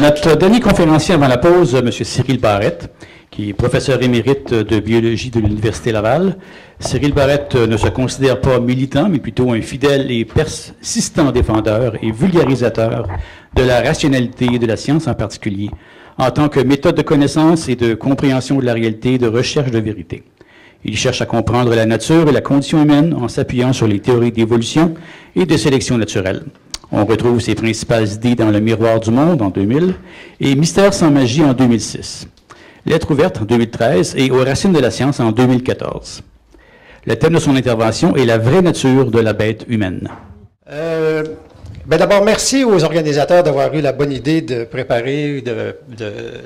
Notre dernier conférencier avant la pause, M. Cyril Barrette, qui est professeur émérite de biologie de l'Université Laval. Cyril Barrette ne se considère pas militant, mais plutôt un fidèle et persistant défendeur et vulgarisateur de la rationalité et de la science en particulier, en tant que méthode de connaissance et de compréhension de la réalité et de recherche de vérité. Il cherche à comprendre la nature et la condition humaine en s'appuyant sur les théories d'évolution et de sélection naturelle. On retrouve ses principales idées dans Le Miroir du Monde en 2000 et Mystère sans magie en 2006. Lettre ouverte en 2013 et Aux racines de la science en 2014. Le thème de son intervention est la vraie nature de la bête humaine. D'abord, merci aux organisateurs d'avoir eu la bonne idée de préparer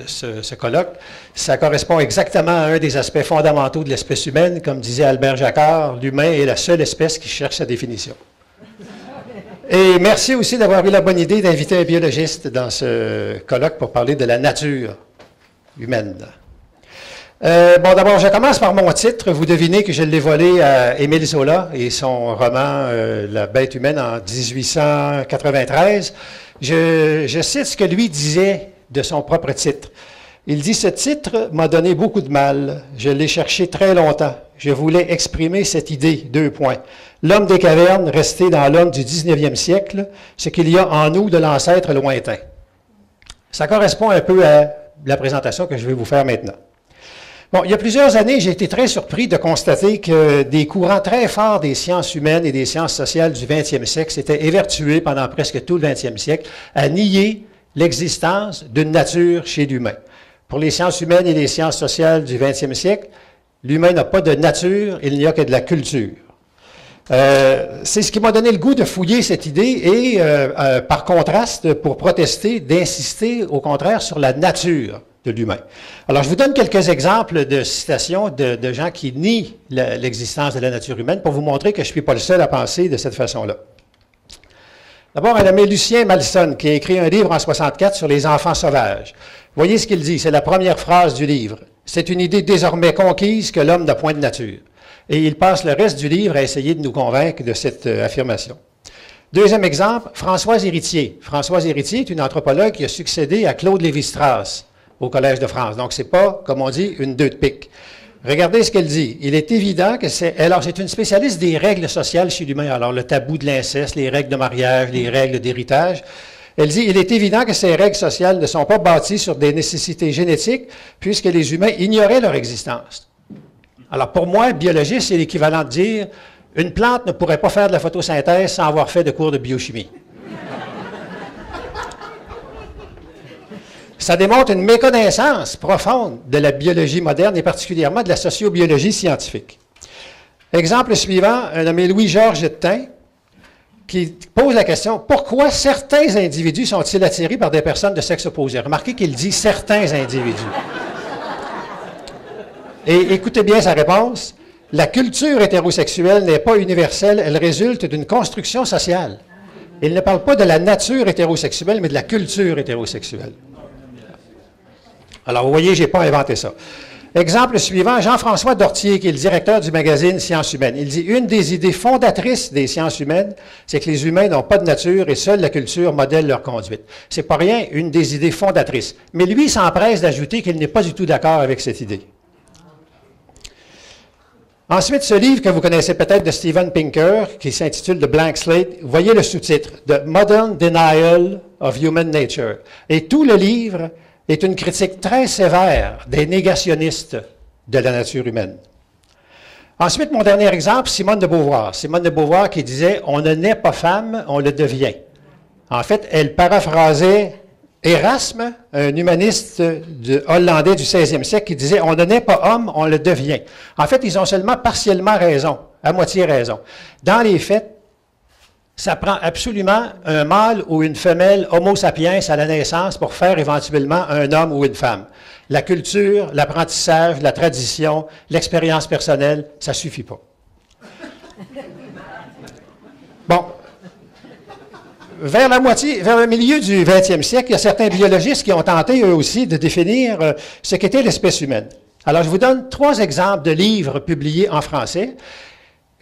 ce colloque. Ça correspond exactement à un des aspects fondamentaux de l'espèce humaine. Comme disait Albert Jacquard, l'humain est la seule espèce qui cherche sa définition. Et merci aussi d'avoir eu la bonne idée d'inviter un biologiste dans ce colloque pour parler de la nature humaine. D'abord, je commence par mon titre. Vous devinez que je l'ai volé à Émile Zola et son roman La bête humaine en 1893. Je cite ce que lui disait de son propre titre. Il dit « Ce titre m'a donné beaucoup de mal. Je l'ai cherché très longtemps. Je voulais exprimer cette idée, : l'homme des cavernes resté dans l'homme du 19e siècle, ce qu'il y a en nous de l'ancêtre lointain. » Ça correspond un peu à la présentation que je vais vous faire maintenant. Bon, il y a plusieurs années, j'ai été très surpris de constater que des courants très forts des sciences humaines et des sciences sociales du 20e siècle s'étaient évertués pendant presque tout le 20e siècle à nier l'existence d'une nature chez l'humain. Pour les sciences humaines et les sciences sociales du 20e siècle, l'humain n'a pas de nature, il n'y a que de la culture. C'est ce qui m'a donné le goût de fouiller cette idée et, par contraste, pour protester, d'insister au contraire sur la nature de l'humain. Alors, je vous donne quelques exemples de citations de gens qui nient l'existence de la nature humaine pour vous montrer que je ne suis pas le seul à penser de cette façon-là. D'abord, un nommé Lucien Malson, qui a écrit un livre en 1964 sur les enfants sauvages. Voyez ce qu'il dit, c'est la première phrase du livre. C'est une idée désormais conquise que l'homme n'a point de nature. Et il passe le reste du livre à essayer de nous convaincre de cette affirmation. Deuxième exemple, Françoise Héritier. Françoise Héritier est une anthropologue qui a succédé à Claude Lévi-Strauss au Collège de France. Donc, ce n'est pas, comme on dit, une deux de pique. Regardez ce qu'elle dit. Il est évident que c'est... Alors, c'est une spécialiste des règles sociales chez l'humain. Alors, le tabou de l'inceste, les règles de mariage, les règles d'héritage. Elle dit, il est évident que ces règles sociales ne sont pas bâties sur des nécessités génétiques, puisque les humains ignoraient leur existence. Alors, pour moi, biologiste, c'est l'équivalent de dire, une plante ne pourrait pas faire de la photosynthèse sans avoir fait de cours de biochimie. Ça démontre une méconnaissance profonde de la biologie moderne et particulièrement de la sociobiologie scientifique. Exemple suivant, un nommé Louis-Georges Tin, qui pose la question, pourquoi certains individus sont-ils attirés par des personnes de sexe opposé? Remarquez qu'il dit certains individus. Et écoutez bien sa réponse, la culture hétérosexuelle n'est pas universelle, elle résulte d'une construction sociale. Il ne parle pas de la nature hétérosexuelle, mais de la culture hétérosexuelle. Alors, vous voyez, je n'ai pas inventé ça. Exemple suivant, Jean-François Dortier, qui est le directeur du magazine Sciences humaines. Il dit, une des idées fondatrices des sciences humaines, c'est que les humains n'ont pas de nature et seule la culture modèle leur conduite. C'est pas rien, une des idées fondatrices. Mais lui s'empresse d'ajouter qu'il n'est pas du tout d'accord avec cette idée. Ensuite, ce livre que vous connaissez peut-être de Steven Pinker, qui s'intitule The Blank Slate, voyez le sous-titre, The Modern Denial of Human Nature. Et tout le livre est une critique très sévère des négationnistes de la nature humaine. Ensuite, mon dernier exemple, Simone de Beauvoir. Simone de Beauvoir qui disait « On ne naît pas femme, on le devient ». En fait, elle paraphrasait Erasme, un humaniste hollandais du 16e siècle, qui disait « On ne naît pas homme, on le devient ». En fait, ils ont seulement partiellement raison, à moitié raison. Dans les faits, ça prend absolument un mâle ou une femelle homo sapiens à la naissance pour faire éventuellement un homme ou une femme. La culture, l'apprentissage, la tradition, l'expérience personnelle, ça ne suffit pas. Bon. Vers le milieu du 20e siècle, il y a certains biologistes qui ont tenté, eux aussi, de définir ce qu'était l'espèce humaine. Alors, je vous donne 3 exemples de livres publiés en français.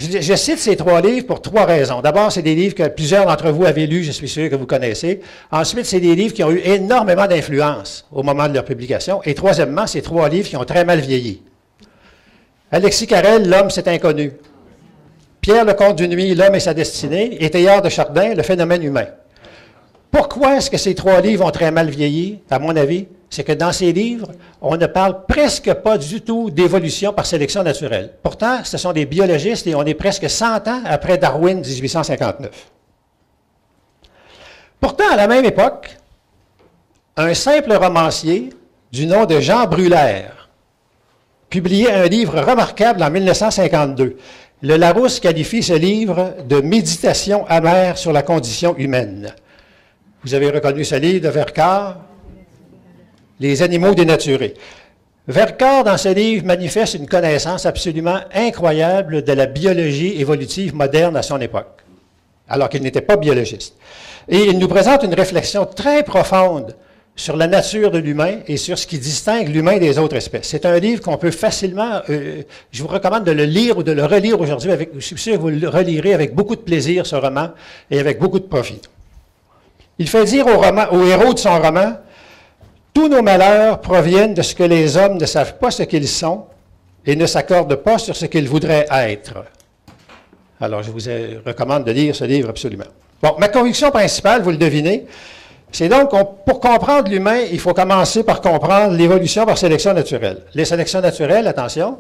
Je cite ces 3 livres pour 3 raisons. D'abord, c'est des livres que plusieurs d'entre vous avez lus, je suis sûr que vous connaissez. Ensuite, c'est des livres qui ont eu énormément d'influence au moment de leur publication. Et troisièmement, c'est 3 livres qui ont très mal vieilli. Alexis Carrel, L'homme, c'est inconnu. Pierre Leconte du Nuit, L'homme et sa destinée. Et Teilhard de Chardin, Le phénomène humain. Pourquoi est-ce que ces 3 livres ont très mal vieilli, à mon avis? C'est que dans ces livres, on ne parle presque pas du tout d'évolution par sélection naturelle. Pourtant, ce sont des biologistes et on est presque 100 ans après Darwin, 1859. Pourtant, à la même époque, un simple romancier du nom de Jean Brulaire publiait un livre remarquable en 1952. Le Larousse qualifie ce livre de « méditation amère sur la condition humaine ». Vous avez reconnu ce livre de Vercors? Les animaux dénaturés. Vercors, dans ce livre, manifeste une connaissance absolument incroyable de la biologie évolutive moderne à son époque, alors qu'il n'était pas biologiste. Et il nous présente une réflexion très profonde sur la nature de l'humain et sur ce qui distingue l'humain des autres espèces. C'est un livre qu'on peut facilement... je vous recommande de le lire ou de le relire aujourd'hui. Je suis sûr que vous le relirez avec beaucoup de plaisir, ce roman, et avec beaucoup de profit. Il fait dire au héros de son roman: « Tous nos malheurs proviennent de ce que les hommes ne savent pas ce qu'ils sont et ne s'accordent pas sur ce qu'ils voudraient être. » Alors, je vous recommande de lire ce livre absolument. Bon, ma conviction principale, vous le devinez, c'est donc pour comprendre l'humain, il faut commencer par comprendre l'évolution par sélection naturelle. Les sélections naturelles, attention,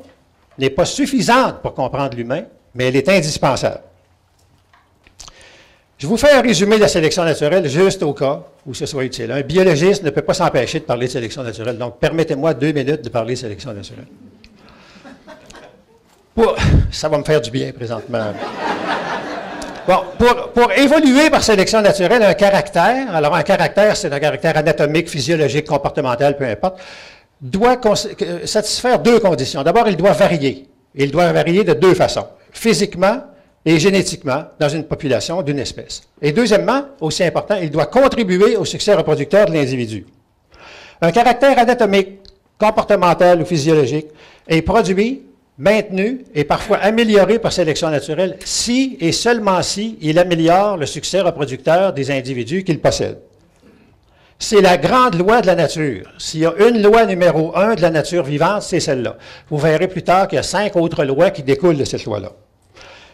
n'est pas suffisante pour comprendre l'humain, mais elle est indispensable. Je vous fais un résumé de la sélection naturelle juste au cas où ce soit utile. Un biologiste ne peut pas s'empêcher de parler de sélection naturelle, donc permettez-moi 2 minutes de parler de sélection naturelle. Ça va me faire du bien présentement. Bon, pour évoluer par sélection naturelle, un caractère, alors un caractère, c'est un caractère anatomique, physiologique, comportemental, peu importe, doit satisfaire 2 conditions. D'abord, il doit varier. Il doit varier de 2 façons. Physiquement et génétiquement dans une population d'une espèce. Et deuxièmement, aussi important, il doit contribuer au succès reproducteur de l'individu. Un caractère anatomique, comportemental ou physiologique est produit, maintenu et parfois amélioré par sélection naturelle si et seulement si il améliore le succès reproducteur des individus qu'il possède. C'est la grande loi de la nature. S'il y a une loi numéro 1 de la nature vivante, c'est celle-là. Vous verrez plus tard qu'il y a 5 autres lois qui découlent de cette loi-là.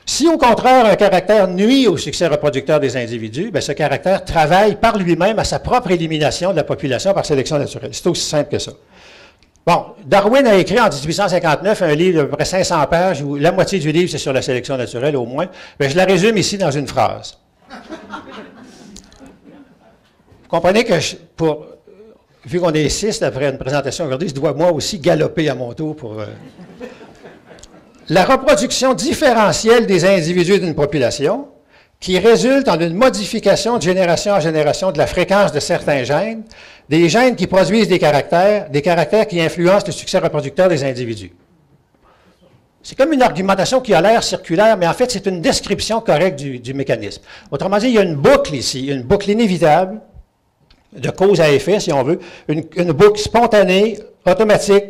Si, au contraire, un caractère nuit au succès reproducteur des individus, bien, ce caractère travaille par lui-même à sa propre élimination de la population par sélection naturelle. C'est aussi simple que ça. Bon, Darwin a écrit en 1859 un livre de près 500 pages, où la moitié du livre, c'est sur la sélection naturelle, au moins. Bien, je la résume ici dans une phrase. Vous comprenez que, vu qu'on est 6 après une présentation aujourd'hui, je dois moi aussi galoper à mon tour pour... La reproduction différentielle des individus d'une population, qui résulte en une modification de génération en génération de la fréquence de certains gènes, des gènes qui produisent des caractères qui influencent le succès reproducteur des individus. C'est comme une argumentation qui a l'air circulaire, mais en fait, c'est une description correcte du mécanisme. Autrement dit, il y a une boucle ici, une boucle inévitable, de cause à effet, si on veut, une boucle spontanée, automatique.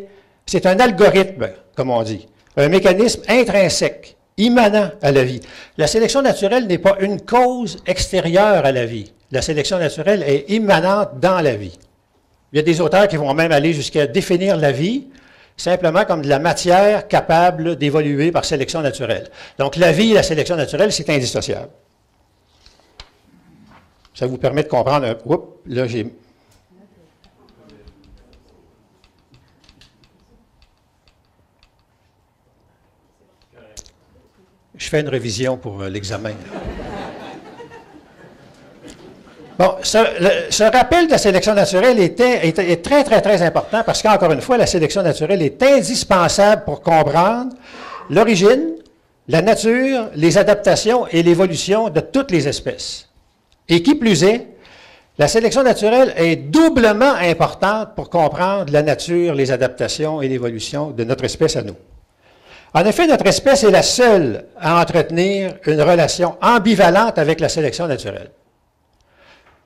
C'est un algorithme, comme on dit. Un mécanisme intrinsèque, immanent à la vie. La sélection naturelle n'est pas une cause extérieure à la vie. La sélection naturelle est immanente dans la vie. Il y a des auteurs qui vont même aller jusqu'à définir la vie simplement comme de la matière capable d'évoluer par sélection naturelle. Donc la vie et la sélection naturelle, c'est indissociable. Ça vous permet de comprendre... Oups, là j'ai... Je fais une révision pour l'examen. Bon, ce rappel de la sélection naturelle est très, très, très important parce qu'encore une fois, la sélection naturelle est indispensable pour comprendre l'origine, la nature, les adaptations et l'évolution de toutes les espèces. Et qui plus est, la sélection naturelle est doublement importante pour comprendre la nature, les adaptations et l'évolution de notre espèce à nous. En effet, notre espèce est la seule à entretenir une relation ambivalente avec la sélection naturelle.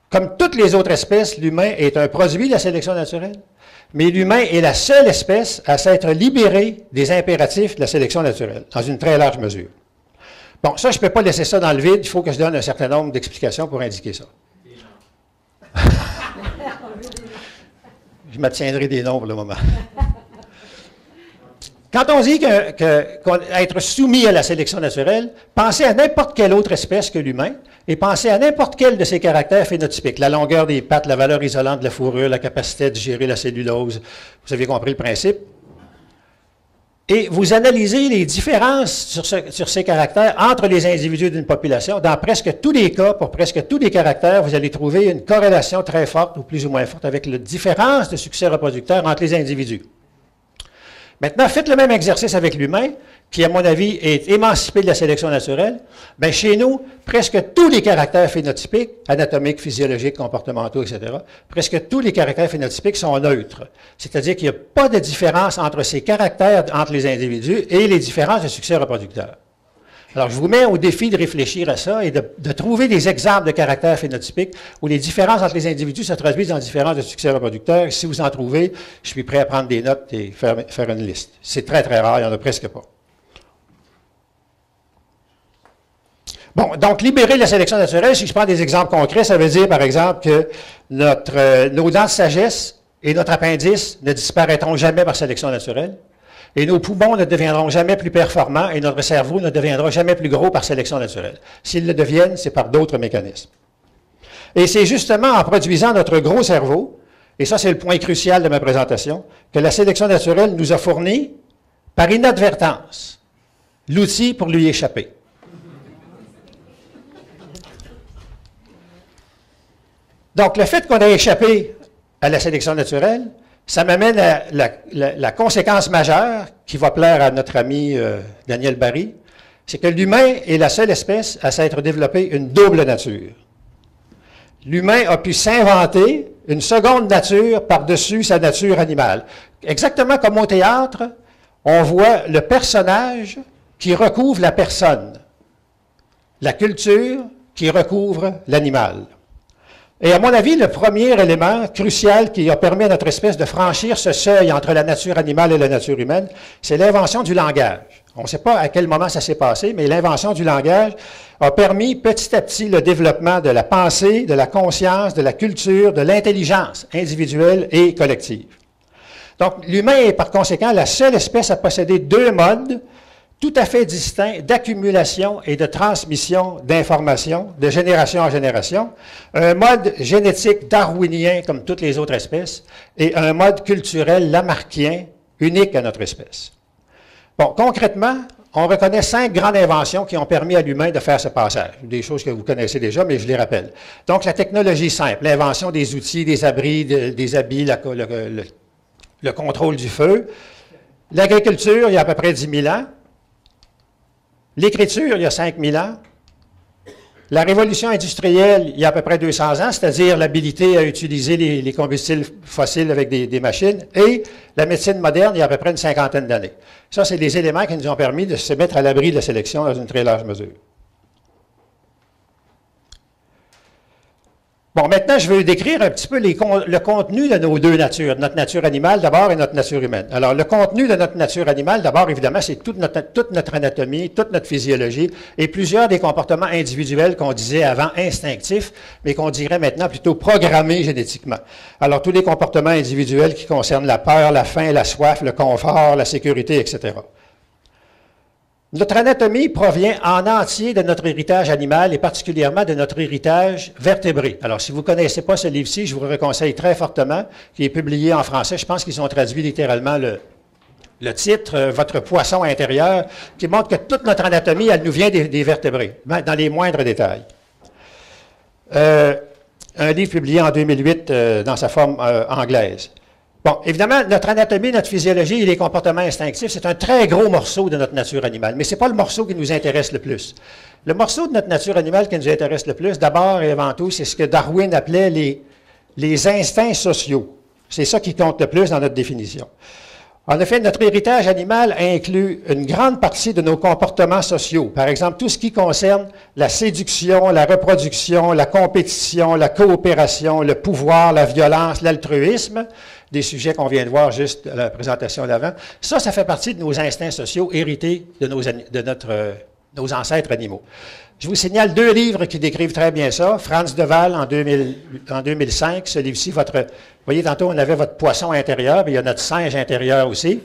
Comme toutes les autres espèces, l'humain est un produit de la sélection naturelle, mais l'humain est la seule espèce à s'être libéré des impératifs de la sélection naturelle, dans une très large mesure. Bon, ça, je ne peux pas laisser ça dans le vide. Il faut que je donne un certain nombre d'explications pour indiquer ça. Je m'abstiendrai des noms pour le moment. Quand on dit être soumis à la sélection naturelle, pensez à n'importe quelle autre espèce que l'humain et pensez à n'importe quel de ses caractères phénotypiques. La longueur des pattes, la valeur isolante de la fourrure, la capacité à digérer la cellulose. Vous avez compris le principe. Et vous analysez les différences sur ces caractères entre les individus d'une population. Dans presque tous les cas, pour presque tous les caractères, vous allez trouver une corrélation très forte ou plus ou moins forte avec la différence de succès reproducteur entre les individus. Maintenant, faites le même exercice avec l'humain, qui, à mon avis, est émancipé de la sélection naturelle. Bien, chez nous, presque tous les caractères phénotypiques, anatomiques, physiologiques, comportementaux, etc., presque tous les caractères phénotypiques sont neutres. C'est-à-dire qu'il n'y a pas de différence entre ces caractères entre les individus et les différences de succès reproducteur. Alors, je vous mets au défi de réfléchir à ça et de trouver des exemples de caractères phénotypiques où les différences entre les individus se traduisent en différences de succès reproducteur. Si vous en trouvez, je suis prêt à prendre des notes et faire une liste. C'est très, très rare, il n'y en a presque pas. Bon, donc, libérer la sélection naturelle, si je prends des exemples concrets, ça veut dire, par exemple, que nos dents de sagesse et notre appendice ne disparaîtront jamais par sélection naturelle. Et nos poumons ne deviendront jamais plus performants et notre cerveau ne deviendra jamais plus gros par sélection naturelle. S'ils le deviennent, c'est par d'autres mécanismes. Et c'est justement en produisant notre gros cerveau, et ça c'est le point crucial de ma présentation, que la sélection naturelle nous a fourni, par inadvertance, l'outil pour lui échapper. Donc le fait qu'on ait échappé à la sélection naturelle, ça m'amène à la conséquence majeure qui va plaire à notre ami Daniel Barry, c'est que l'humain est la seule espèce à s'être développé une double nature. L'humain a pu s'inventer une seconde nature par-dessus sa nature animale. Exactement comme au théâtre, on voit le personnage qui recouvre la personne, la culture qui recouvre l'animal. Et à mon avis, le premier élément crucial qui a permis à notre espèce de franchir ce seuil entre la nature animale et la nature humaine, c'est l'invention du langage. On ne sait pas à quel moment ça s'est passé, mais l'invention du langage a permis petit à petit le développement de la pensée, de la conscience, de la culture, de l'intelligence individuelle et collective. Donc, l'humain est par conséquent la seule espèce à posséder deux modes tout à fait distincts d'accumulation et de transmission d'informations de génération en génération, un mode génétique darwinien comme toutes les autres espèces et un mode culturel lamarckien unique à notre espèce. Bon, concrètement, on reconnaît 5 grandes inventions qui ont permis à l'humain de faire ce passage, des choses que vous connaissez déjà, mais je les rappelle. Donc, la technologie simple, l'invention des outils, des abris, des habits, le contrôle du feu. L'agriculture, il y a à peu près 10 000 ans. L'écriture, il y a 5000 ans. La révolution industrielle, il y a à peu près 200 ans, c'est-à-dire l'habilité à utiliser les combustibles fossiles avec des machines. Et la médecine moderne, il y a à peu près une cinquantaine d'années. Ça, c'est des éléments qui nous ont permis de se mettre à l'abri de la sélection dans une très large mesure. Bon, maintenant, je veux décrire un petit peu le contenu de nos deux natures, notre nature animale d'abord et notre nature humaine. Alors, le contenu de notre nature animale, d'abord, évidemment, c'est toute notre anatomie, toute notre physiologie et plusieurs des comportements individuels qu'on disait avant instinctifs, mais qu'on dirait maintenant plutôt programmés génétiquement. Alors, tous les comportements individuels qui concernent la peur, la faim, la soif, le confort, la sécurité, etc. Notre anatomie provient en entier de notre héritage animal et particulièrement de notre héritage vertébré. Alors, si vous ne connaissez pas ce livre-ci, je vous le conseille très fortement, qui est publié en français. Je pense qu'ils ont traduit littéralement le titre, Votre poisson intérieur, qui montre que toute notre anatomie, elle nous vient des vertébrés, dans les moindres détails. Un livre publié en 2008 dans sa forme anglaise. Bon, évidemment, notre anatomie, notre physiologie et les comportements instinctifs, c'est un très gros morceau de notre nature animale, mais ce n'est pas le morceau qui nous intéresse le plus. Le morceau de notre nature animale qui nous intéresse le plus, d'abord et avant tout, c'est ce que Darwin appelait les instincts sociaux. C'est ça qui compte le plus dans notre définition. En effet, notre héritage animal inclut une grande partie de nos comportements sociaux. Par exemple, tout ce qui concerne la séduction, la reproduction, la compétition, la coopération, le pouvoir, la violence, l'altruisme, des sujets qu'on vient de voir juste à la présentation d'avant. Ça fait partie de nos instincts sociaux hérités de notre nos ancêtres animaux. Je vous signale 2 livres qui décrivent très bien ça. Franz de Waal en 2005, ce livre-ci, vous voyez, tantôt, on avait votre poisson intérieur, mais il y a notre singe intérieur aussi.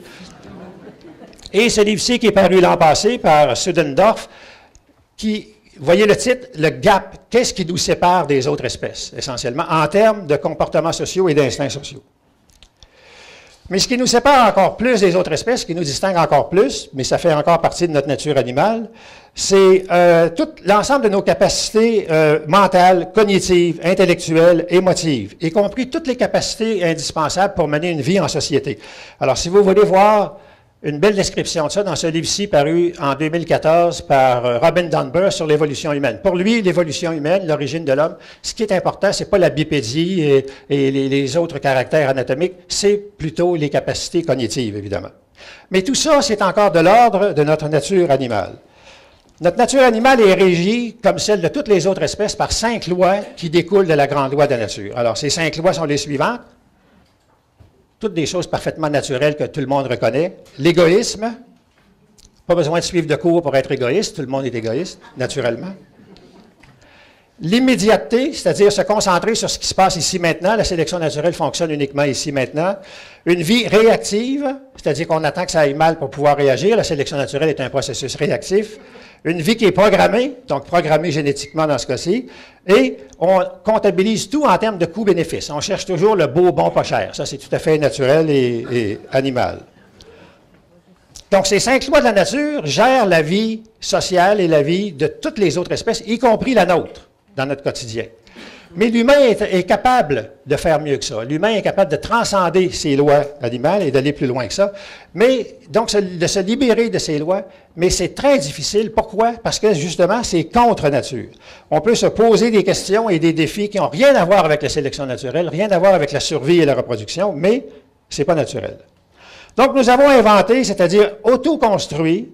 Et ce livre-ci qui est paru l'an passé par Sudendorf, qui, vous voyez le titre, le gap, qu'est-ce qui nous sépare des autres espèces, essentiellement, en termes de comportements sociaux et d'instincts sociaux. Mais ce qui nous sépare encore plus des autres espèces, ce qui nous distingue encore plus, mais ça fait encore partie de notre nature animale, c'est tout l'ensemble de nos capacités mentales, cognitives, intellectuelles, émotives, y compris toutes les capacités indispensables pour mener une vie en société. Alors, si vous voulez voir une belle description de ça dans ce livre-ci paru en 2014 par Robin Dunbar sur l'évolution humaine. Pour lui, l'évolution humaine, l'origine de l'homme, ce qui est important, c'est pas la bipédie et les autres caractères anatomiques, c'est plutôt les capacités cognitives, évidemment. Mais tout ça, c'est encore de l'ordre de notre nature animale. Notre nature animale est régie, comme celle de toutes les autres espèces, par 5 lois qui découlent de la grande loi de la nature. Alors, ces 5 lois sont les suivantes. Toutes des choses parfaitement naturelles que tout le monde reconnaît. L'égoïsme, pas besoin de suivre de cours pour être égoïste, tout le monde est égoïste, naturellement. L'immédiateté, c'est-à-dire se concentrer sur ce qui se passe ici maintenant, la sélection naturelle fonctionne uniquement ici maintenant. Une vie réactive, c'est-à-dire qu'on attend que ça aille mal pour pouvoir réagir, la sélection naturelle est un processus réactif. Une vie qui est programmée, donc programmée génétiquement dans ce cas-ci, et on comptabilise tout en termes de coût-bénéfice. On cherche toujours le beau, bon, pas cher. Ça, c'est tout à fait naturel et animal. Donc, ces 5 lois de la nature gèrent la vie sociale et la vie de toutes les autres espèces, y compris la nôtre, dans notre quotidien. Mais l'humain est capable de faire mieux que ça. L'humain est capable de transcender ces lois animales et d'aller plus loin que ça. Mais, donc, de se libérer de ces lois, mais c'est très difficile. Pourquoi? Parce que, justement, c'est contre nature. On peut se poser des questions et des défis qui n'ont rien à voir avec la sélection naturelle, rien à voir avec la survie et la reproduction, mais ce n'est pas naturel. Donc, nous avons inventé, c'est-à-dire auto-construit,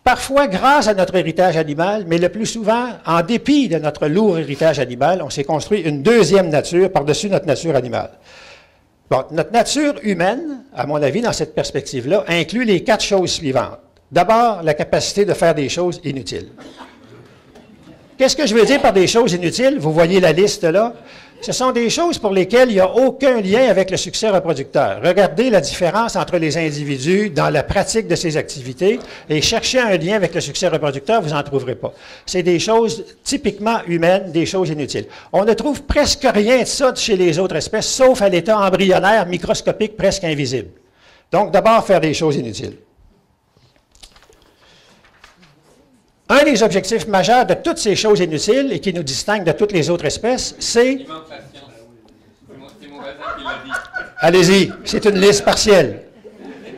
parfois grâce à notre héritage animal, mais le plus souvent, en dépit de notre lourd héritage animal, on s'est construit une deuxième nature par-dessus notre nature animale. Bon, notre nature humaine, à mon avis, dans cette perspective-là, inclut les 4 choses suivantes. D'abord, la capacité de faire des choses inutiles. Qu'est-ce que je veux dire par des choses inutiles? Vous voyez la liste là. Ce sont des choses pour lesquelles il n'y a aucun lien avec le succès reproducteur. Regardez la différence entre les individus dans la pratique de ces activités et cherchez un lien avec le succès reproducteur, vous n'en trouverez pas. C'est des choses typiquement humaines, des choses inutiles. On ne trouve presque rien de ça chez les autres espèces, sauf à l'état embryonnaire, microscopique, presque invisible. Donc, d'abord, faire des choses inutiles. Un des objectifs majeurs de toutes ces choses inutiles et qui nous distingue de toutes les autres espèces, c'est... Allez-y, c'est une liste partielle.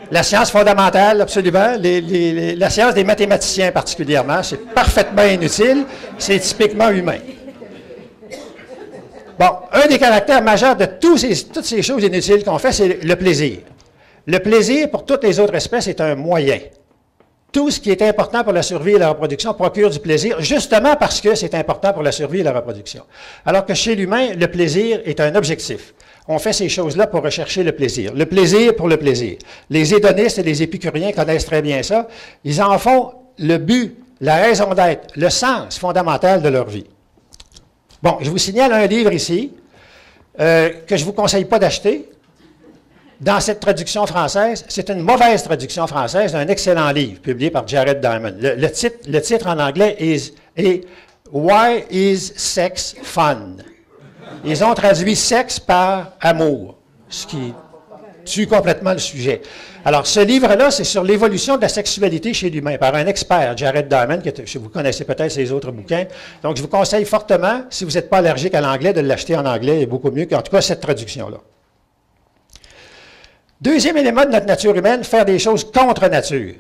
La science fondamentale, absolument. La science des mathématiciens particulièrement, c'est parfaitement inutile. C'est typiquement humain. Bon, un des caractères majeurs de toutes ces choses inutiles qu'on fait, c'est le plaisir. Le plaisir, pour toutes les autres espèces, est un moyen. Tout ce qui est important pour la survie et la reproduction procure du plaisir, justement parce que c'est important pour la survie et la reproduction. Alors que chez l'humain, le plaisir est un objectif. On fait ces choses-là pour rechercher le plaisir. Le plaisir pour le plaisir. Les hédonistes et les épicuriens connaissent très bien ça. Ils en font le but, la raison d'être, le sens fondamental de leur vie. Bon, je vous signale un livre ici que je ne vous conseille pas d'acheter. Dans cette traduction française, c'est une mauvaise traduction française d'un excellent livre publié par Jared Diamond. Le titre en anglais est Why is Sex Fun? Ils ont traduit sexe par amour, ce qui tue complètement le sujet. Alors, ce livre-là, c'est sur l'évolution de la sexualité chez l'humain par un expert, Jared Diamond, que vous connaissez peut-être ses autres bouquins. Donc, je vous conseille fortement, si vous n'êtes pas allergique à l'anglais, de l'acheter en anglais, et beaucoup mieux qu'en tout cas cette traduction-là. Deuxième élément de notre nature humaine, faire des choses contre nature.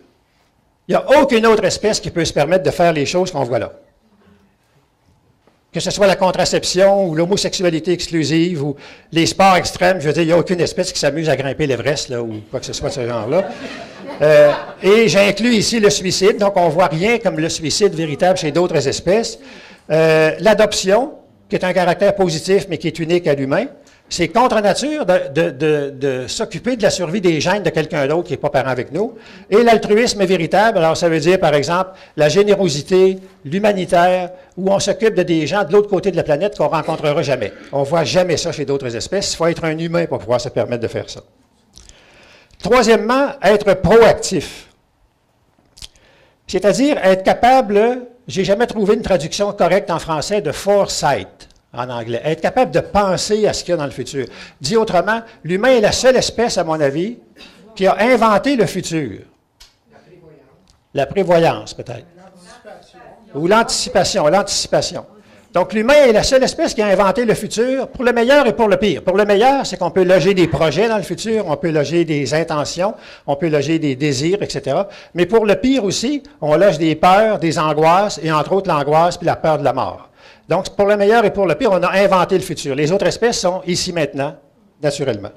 Il n'y a aucune autre espèce qui peut se permettre de faire les choses qu'on voit là. Que ce soit la contraception ou l'homosexualité exclusive ou les sports extrêmes, je veux dire, il n'y a aucune espèce qui s'amuse à grimper l'Everest ou quoi que ce soit de ce genre-là. Et j'inclus ici le suicide, donc on ne voit rien comme le suicide véritable chez d'autres espèces. L'adoption, qui est un caractère positif mais qui est unique à l'humain. c'est contre nature de s'occuper de la survie des gènes de quelqu'un d'autre qui n'est pas parent avec nous. Et l'altruisme est véritable. Alors, ça veut dire, par exemple, la générosité, l'humanitaire, où on s'occupe de des gens de l'autre côté de la planète qu'on ne rencontrera jamais. On ne voit jamais ça chez d'autres espèces. Il faut être un humain pour pouvoir se permettre de faire ça. Troisièmement, être proactif. C'est-à-dire être capable, j'ai jamais trouvé une traduction correcte en français de foresight en anglais, être capable de penser à ce qu'il y a dans le futur. Dit autrement, l'humain est la seule espèce, à mon avis, qui a inventé le futur. La prévoyance, peut-être. Ou l'anticipation, l'anticipation. Donc, l'humain est la seule espèce qui a inventé le futur pour le meilleur et pour le pire. Pour le meilleur, c'est qu'on peut loger des projets dans le futur, on peut loger des intentions, on peut loger des désirs, etc. Mais pour le pire aussi, on loge des peurs, des angoisses, et entre autres l'angoisse puis la peur de la mort. Donc, pour le meilleur et pour le pire, on a inventé le futur. Les autres espèces sont ici maintenant, naturellement.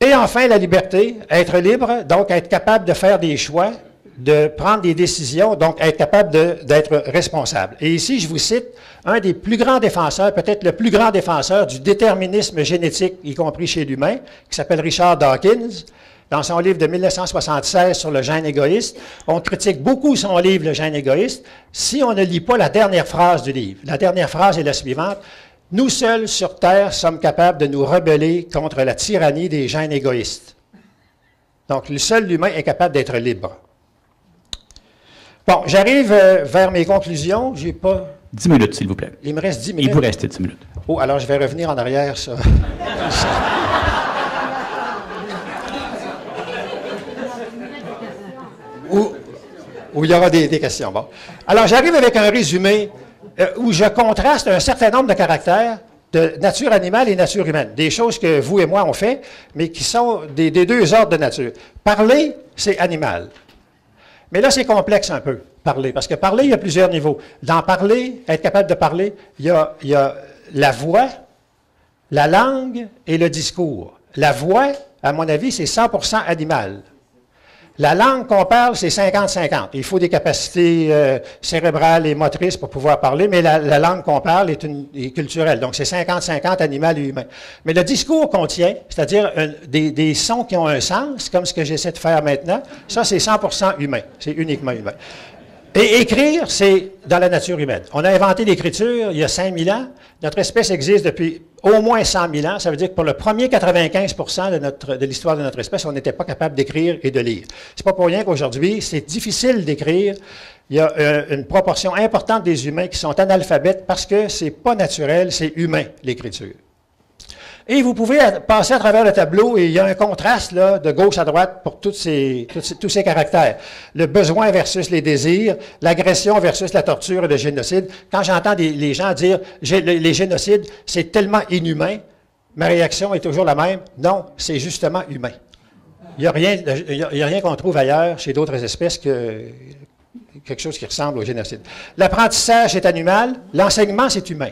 Et enfin, la liberté, être libre, donc être capable de faire des choix, de prendre des décisions, donc être capable d'être responsable. Et ici, je vous cite un des plus grands défenseurs, peut-être le plus grand défenseur du déterminisme génétique, y compris chez l'humain, qui s'appelle Richard Dawkins. Dans son livre de 1976 sur le gène égoïste, on critique beaucoup son livre, Le gène égoïste, si on ne lit pas la dernière phrase du livre. La dernière phrase est la suivante. « Nous seuls sur Terre sommes capables de nous rebeller contre la tyrannie des gènes égoïstes. » Donc, le seul humain est capable d'être libre. Bon, j'arrive vers mes conclusions. J'ai pas... 10 minutes, s'il vous plaît. Il me reste 10 minutes. Il vous reste 10 minutes. Oh, alors je vais revenir en arrière, ça. Où il y aura des questions. Bon. Alors, j'arrive avec un résumé où je contraste un certain nombre de caractères de nature animale et nature humaine. Des choses que vous et moi on fait, mais qui sont des deux ordres de nature. Parler, c'est animal. Mais là, c'est complexe un peu, parler, parce que parler, il y a plusieurs niveaux. Dans parler, être capable de parler, il y a la voix, la langue et le discours. La voix, à mon avis, c'est 100% animal. La langue qu'on parle, c'est 50-50. Il faut des capacités cérébrales et motrices pour pouvoir parler, mais la langue qu'on parle est culturelle. Donc, c'est 50-50 animal et humain. Mais le discours qu'on tient, c'est-à-dire des sons qui ont un sens, comme ce que j'essaie de faire maintenant, ça, c'est 100% humain. C'est uniquement humain. Et écrire, c'est dans la nature humaine. On a inventé l'écriture il y a 5000 ans. Notre espèce existe depuis au moins 100 000 ans. Ça veut dire que pour le premier 95% de l'histoire de notre espèce, on n'était pas capable d'écrire et de lire. C'est pas pour rien qu'aujourd'hui, c'est difficile d'écrire. Il y a une proportion importante des humains qui sont analphabètes parce que c'est pas naturel, c'est humain, l'écriture. Et vous pouvez passer à travers le tableau et il y a un contraste là, de gauche à droite pour tous ces caractères. Le besoin versus les désirs, l'agression versus la torture et le génocide. Quand j'entends les gens dire « les génocides, c'est tellement inhumain », ma réaction est toujours la même. Non, c'est justement humain. Il n'y a rien qu'on trouve ailleurs chez d'autres espèces que quelque chose qui ressemble au génocide. L'apprentissage est animal, l'enseignement, c'est humain.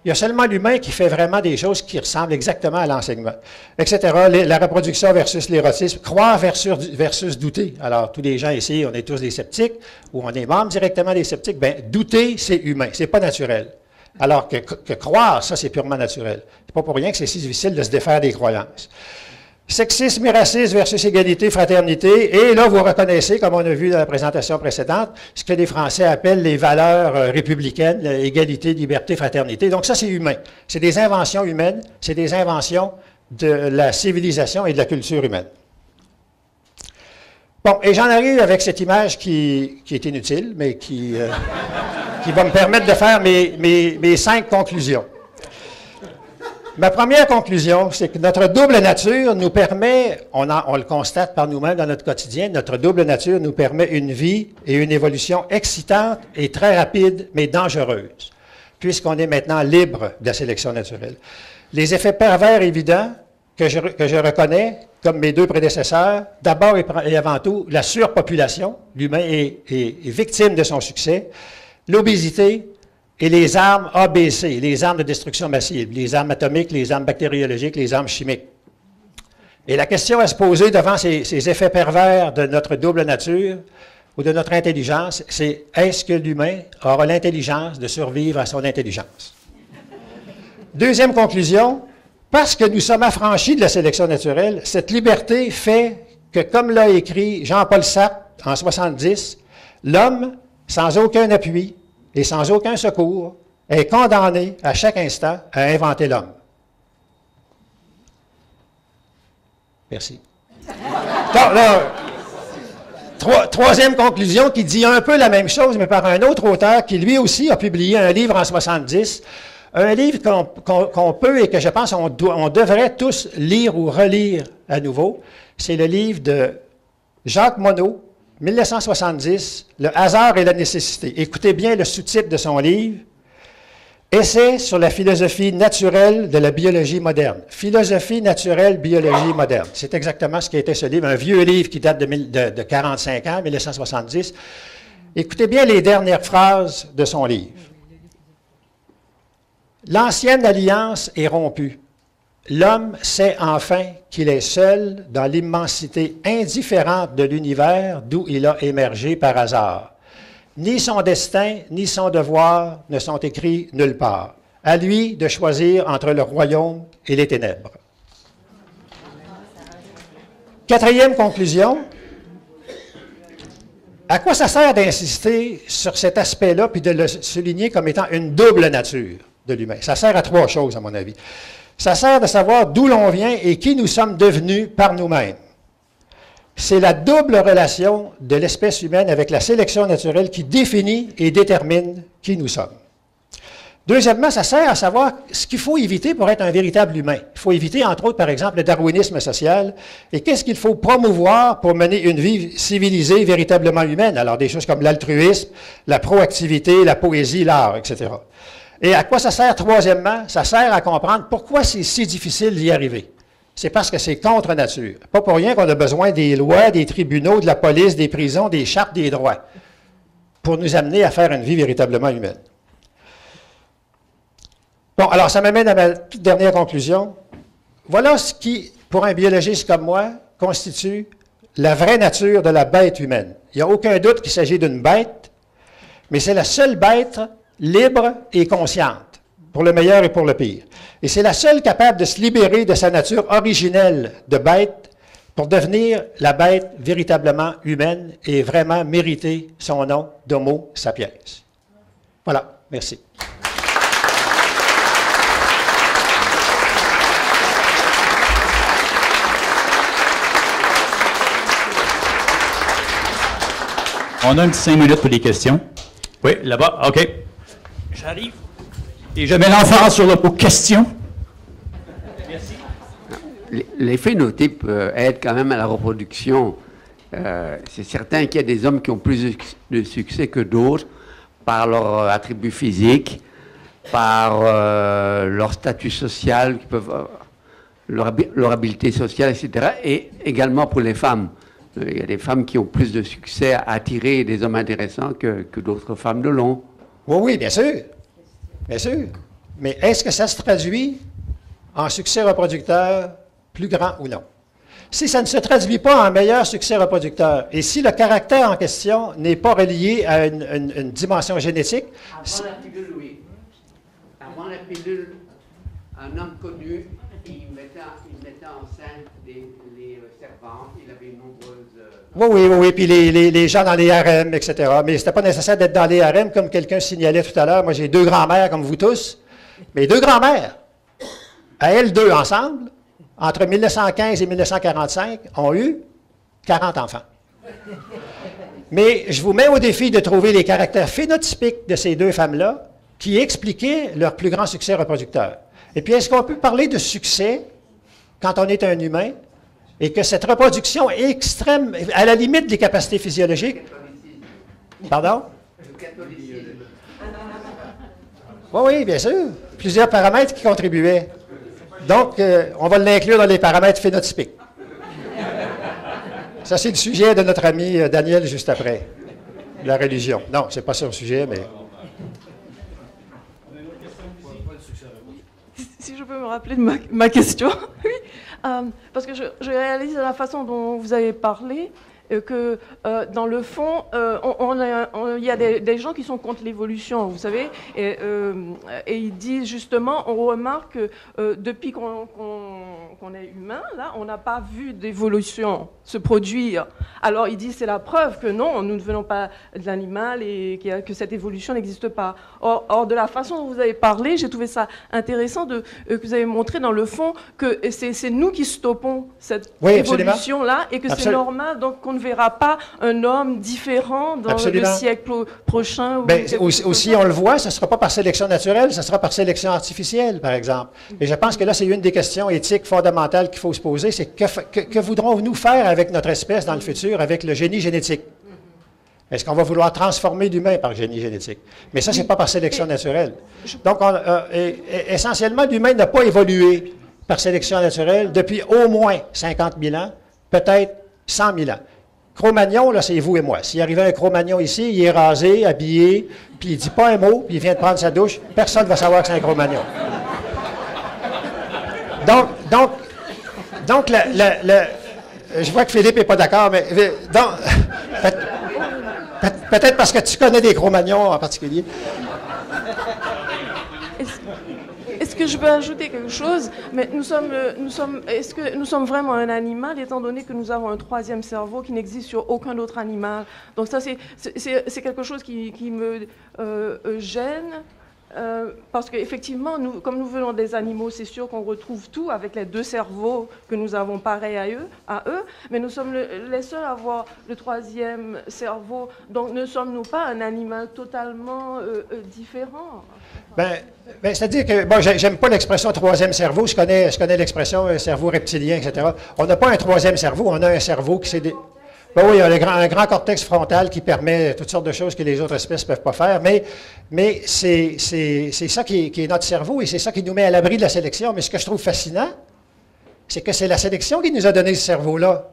Il y a seulement l'humain qui fait vraiment des choses qui ressemblent exactement à l'enseignement, etc. La reproduction versus l'érotisme, croire versus douter. Alors, tous les gens ici, on est tous des sceptiques, ou on est membres directement des sceptiques. Bien, douter, c'est humain, c'est pas naturel. Alors que croire, ça, c'est purement naturel. C'est pas pour rien que c'est si difficile de se défaire des croyances. Sexisme et racisme versus égalité, fraternité. Et là, vous reconnaissez, comme on a vu dans la présentation précédente, ce que les Français appellent les valeurs républicaines, égalité, liberté, fraternité. Donc ça, c'est humain. C'est des inventions humaines, c'est des inventions de la civilisation et de la culture humaine. Bon, et j'en arrive avec cette image qui est inutile, mais qui va me permettre de faire mes 5 conclusions. Ma première conclusion, c'est que notre double nature nous permet, on le constate par nous-mêmes dans notre quotidien, notre double nature nous permet une vie et une évolution excitante et très rapide, mais dangereuse, puisqu'on est maintenant libre de la sélection naturelle. Les effets pervers évidents que je reconnais, comme mes 2 prédécesseurs, d'abord et avant tout, la surpopulation, l'humain est victime de son succès, l'obésité, et les armes ABC, les armes de destruction massive, les armes atomiques, les armes bactériologiques, les armes chimiques. Et la question à se poser devant ces effets pervers de notre double nature ou de notre intelligence, c'est est-ce que l'humain aura l'intelligence de survivre à son intelligence? Deuxième conclusion, parce que nous sommes affranchis de la sélection naturelle, cette liberté fait que, comme l'a écrit Jean-Paul Sartre en 70, l'homme, sans aucun appui et sans aucun secours, est condamné à chaque instant à inventer l'homme. Merci. Donc, là, troisième conclusion qui dit un peu la même chose, mais par un autre auteur qui lui aussi a publié un livre en 70, un livre qu'on peut et que je pense on devrait tous lire ou relire à nouveau. C'est le livre de Jacques Monod, 1970, « Le hasard et la nécessité ». Écoutez bien le sous-titre de son livre. « Essai sur la philosophie naturelle de la biologie moderne ». Philosophie naturelle, biologie moderne. C'est exactement ce qui était ce livre, un vieux livre qui date de 45 ans, 1970. Écoutez bien les dernières phrases de son livre. « L'ancienne alliance est rompue. L'homme sait enfin qu'il est seul dans l'immensité indifférente de l'univers d'où il a émergé par hasard. Ni son destin, ni son devoir ne sont écrits nulle part. À lui de choisir entre le royaume et les ténèbres. » Quatrième conclusion. À quoi ça sert d'insister sur cet aspect-là puis de le souligner comme étant une double nature de l'humain? Ça sert à trois choses, à mon avis. Ça sert de savoir d'où l'on vient et qui nous sommes devenus par nous-mêmes. C'est la double relation de l'espèce humaine avec la sélection naturelle qui définit et détermine qui nous sommes. Deuxièmement, ça sert à savoir ce qu'il faut éviter pour être un véritable humain. Il faut éviter, entre autres, par exemple, le darwinisme social. Et qu'est-ce qu'il faut promouvoir pour mener une vie civilisée, véritablement humaine? Alors, des choses comme l'altruisme, la proactivité, la poésie, l'art, etc. Et à quoi ça sert, troisièmement? Ça sert à comprendre pourquoi c'est si difficile d'y arriver. C'est parce que c'est contre nature. Pas pour rien qu'on a besoin des lois, des tribunaux, de la police, des prisons, des chartes des droits, pour nous amener à faire une vie véritablement humaine. Bon, alors ça m'amène à ma toute dernière conclusion. Voilà ce qui, pour un biologiste comme moi, constitue la vraie nature de la bête humaine. Il n'y a aucun doute qu'il s'agit d'une bête, mais c'est la seule bête libre et consciente, pour le meilleur et pour le pire. Et c'est la seule capable de se libérer de sa nature originelle de bête pour devenir la bête véritablement humaine et vraiment mériter son nom d'Homo sapiens. Voilà, merci. On a un petit 5 minutes pour les questions. Oui, là-bas, OK. J'arrive. Et je mets l'emphase sur le mot « question ». Merci. Les phénotypes aident quand même à la reproduction. C'est certain qu'il y a des hommes qui ont plus de succès que d'autres par leur attribut physique, par leur statut social, leur habileté sociale, etc. Et également pour les femmes. Il y a des femmes qui ont plus de succès à attirer des hommes intéressants que d'autres femmes de l'ont. Oui, oui, bien sûr. Bien sûr. Mais est-ce que ça se traduit en succès reproducteur plus grand ou non? Si ça ne se traduit pas en meilleur succès reproducteur, et si le caractère en question n'est pas relié à une dimension génétique... Avant la pilule, oui. Avant la pilule, un homme connu, il mettait enceinte les servantes, il avait une nombreuse... Oui, puis les gens dans les harems, etc. Mais ce n'était pas nécessaire d'être dans les harems, comme quelqu'un signalait tout à l'heure. Moi, j'ai deux grands-mères, comme vous tous. Mais deux grands-mères, à elles deux ensemble, entre 1915 et 1945, ont eu 40 enfants. Mais je vous mets au défi de trouver les caractères phénotypiques de ces deux femmes-là qui expliquaient leur plus grand succès reproducteur. Et puis, est-ce qu'on peut parler de succès quand on est un humain et que cette reproduction est extrême, à la limite des capacités physiologiques? Pardon? Oui, bien sûr. Plusieurs paramètres qui contribuaient. Donc, on va l'inclure dans les paramètres phénotypiques. Ça, c'est le sujet de notre ami Daniel juste après. La religion. Non, c'est pas ça le sujet, mais... Si je peux me rappeler de ma question, oui. Parce que je réalise la façon dont vous avez parlé, que dans le fond, on il y a des gens qui sont contre l'évolution, vous savez, et ils disent justement, on remarque que depuis qu'on est humain, là, on n'a pas vu d'évolution se produire. Alors ils disent c'est la preuve que non, nous ne venons pas de l'animal et que cette évolution n'existe pas. Or, de la façon dont vous avez parlé, j'ai trouvé ça intéressant que vous avez montré dans le fond que c'est nous qui stoppons cette évolution-là et que c'est normal, donc qu'on ne verra pas un homme différent dans le siècle prochain. Aussi, on le voit, ce ne sera pas par sélection naturelle, ce sera par sélection artificielle, par exemple. Et je pense que là, c'est une des questions éthiques fondamentales qu'il faut se poser, c'est que voudrons-nous faire avec notre espèce dans le futur, avec le génie génétique? Est-ce qu'on va vouloir transformer l'humain par génie génétique? Mais ça, ce n'est pas par sélection naturelle. Donc, essentiellement, l'humain n'a pas évolué par sélection naturelle depuis au moins 50 000 ans, peut-être 100 000 ans. Cro-Magnon, là, c'est vous et moi. S'il arrivait un Cro-Magnon ici, il est rasé, habillé, puis il ne dit pas un mot, puis il vient de prendre sa douche, personne ne va savoir que c'est un Cro-Magnon. Donc, je vois que Philippe n'est pas d'accord, mais peut-être parce que tu connais des Cro-Magnons en particulier. Est-ce que je peux ajouter quelque chose? Mais est-ce que nous sommes vraiment un animal, étant donné que nous avons un troisième cerveau qui n'existe sur aucun autre animal? Donc ça, c'est quelque chose qui me gêne. Parce qu'effectivement, comme nous venons des animaux, c'est sûr qu'on retrouve tout avec les deux cerveaux que nous avons pareils à eux, mais nous sommes les seuls à avoir le troisième cerveau. Donc ne sommes-nous pas un animal totalement différent? C'est-à-dire que, j'aime pas l'expression troisième cerveau, je connais l'expression cerveau reptilien, etc. On n'a pas un troisième cerveau, on a un cerveau qui s'est... oui, il y a un grand cortex frontal qui permet toutes sortes de choses que les autres espèces ne peuvent pas faire, mais c'est ça qui est notre cerveau et c'est ça qui nous met à l'abri de la sélection. Mais ce que je trouve fascinant, c'est que c'est la sélection qui nous a donné ce cerveau-là.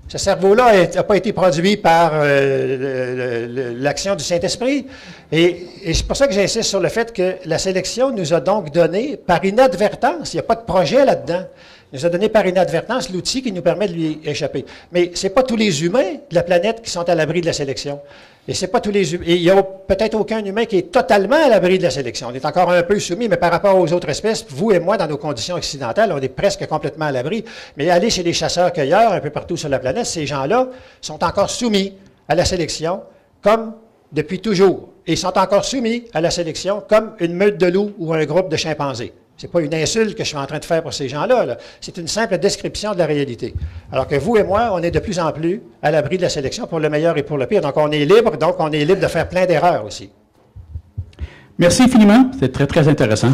Ce cerveau-là n'a pas été produit par l'action du Saint-Esprit. Et c'est pour ça que j'insiste sur le fait que la sélection nous a donc donné, par inadvertance, il n'y a pas de projet là-dedans, nous a donné par inadvertance l'outil qui nous permet de lui échapper. Mais ce n'est pas tous les humains de la planète qui sont à l'abri de la sélection. Et c'est pas tous les humains. Et il n'y a peut-être aucun humain qui est totalement à l'abri de la sélection. On est encore un peu soumis, mais par rapport aux autres espèces, vous et moi, dans nos conditions occidentales, on est presque complètement à l'abri. Mais allez chez les chasseurs-cueilleurs, un peu partout sur la planète, ces gens-là sont encore soumis à la sélection, comme depuis toujours. Et ils sont encore soumis à la sélection comme une meute de loups ou un groupe de chimpanzés. Ce n'est pas une insulte que je suis en train de faire pour ces gens-là. C'est une simple description de la réalité. Alors que vous et moi, on est de plus en plus à l'abri de la sélection pour le meilleur et pour le pire. Donc, on est libre de faire plein d'erreurs aussi. Merci infiniment. C'était très, très intéressant.